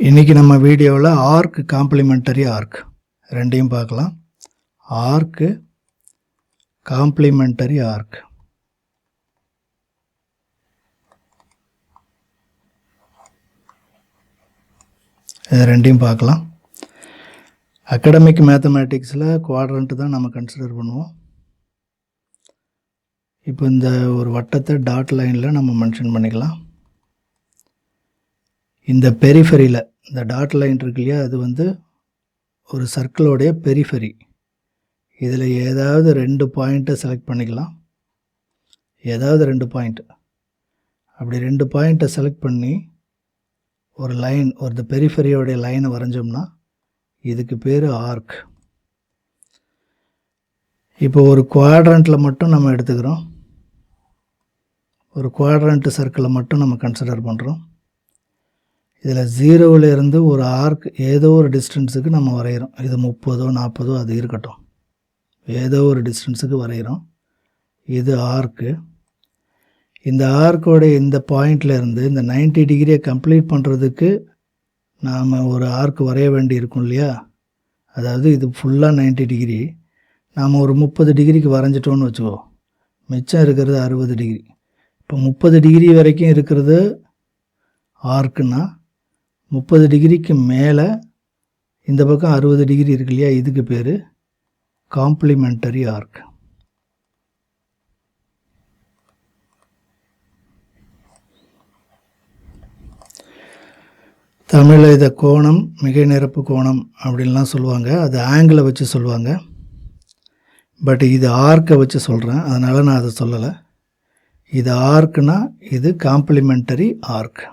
இன்றைக்கி நம்ம வீடியோவில் ஆர்க் காம்ப்ளிமெண்டரி ஆர்க் ரெண்டையும் பார்க்கலாம். ஆர்க்கு காம்ப்ளிமெண்டரி ஆர்க். இது ரெண்டையும் பார்க்கலாம். அகடமிக் மேத்தமேட்டிக்ஸில் குவாட்ரண்ட் தான் நம்ம கன்சிடர் பண்ணுவோம். இப்போ இந்த ஒரு வட்டத்தை டாட் லைனில் நம்ம மென்ஷன் பண்ணிக்கலாம். இந்த பெரிஃபெரியில் இந்த டாட் லைன் இருக்கு இல்லையா, அது ஒரு சர்க்கிளோடைய பெரிஃபெரி. இதில் ஏதாவது 2 பாயிண்ட்டை செலக்ட் பண்ணிக்கலாம். ஏதாவது 2 பாயிண்ட். அப்படி 2 பாயிண்ட்டை செலக்ட் பண்ணி ஒரு லைன், ஒரு பெரிஃபெரியோடைய லைனை வரைஞ்சோம்னா இதுக்கு பேர் ஆர்க். இப்போ ஒரு குவாட்ரண்ட்டில் மட்டும் நம்ம எடுத்துக்கிறோம். ஒரு குவாட்ரண்ட் சர்க்கிளை மட்டும் நம்ம கன்சிடர் பண்ணுறோம். இதில் 0விலேருந்து ஒரு ஆர்க் ஏதோ ஒரு டிஸ்டன்ஸுக்கு நம்ம வரைகிறோம். இது 30ஓ 40ஓ அது இருக்கட்டும், ஏதோ ஒரு டிஸ்டன்ஸுக்கு வரைகிறோம். இது ஆர்க்கு. இந்த ஆர்க்கோடைய இந்த பாயிண்ட்லேருந்து இந்த 90 டிகிரியை கம்ப்ளீட் பண்ணுறதுக்கு நாம் ஒரு ஆர்க் வரைய வேண்டி இருக்கும் இல்லையா. அதாவது இது ஃபுல்லாக 90 டிகிரி. நாம் ஒரு 30 டிகிரிக்கு வரைஞ்சிட்டோன்னு வச்சுக்கோ, மிச்சம் இருக்கிறது 60 டிகிரி. இப்போ 30 டிகிரி வரைக்கும் இருக்கிறது ஆர்க்குன்னா 30 டிகிரிக்கு மேலே இந்த பக்கம் 60 டிகிரி இருக்கு இல்லையா, இதுக்கு பேர் காம்ப்ளிமெண்டரி ஆர்க். தமிழில் இதை கோணம், மிகை நிரப்பு கோணம் அப்படின்லாம் சொல்லுவாங்க. அது ஆங்கிளை வச்சு சொல்லுவாங்க. பட் இது ஆர்க்கை வச்சு சொல்கிறேன், அதனால் நான் அதை சொல்லலை. இது ஆர்க்குனா இது காம்ப்ளிமெண்டரி ஆர்க்.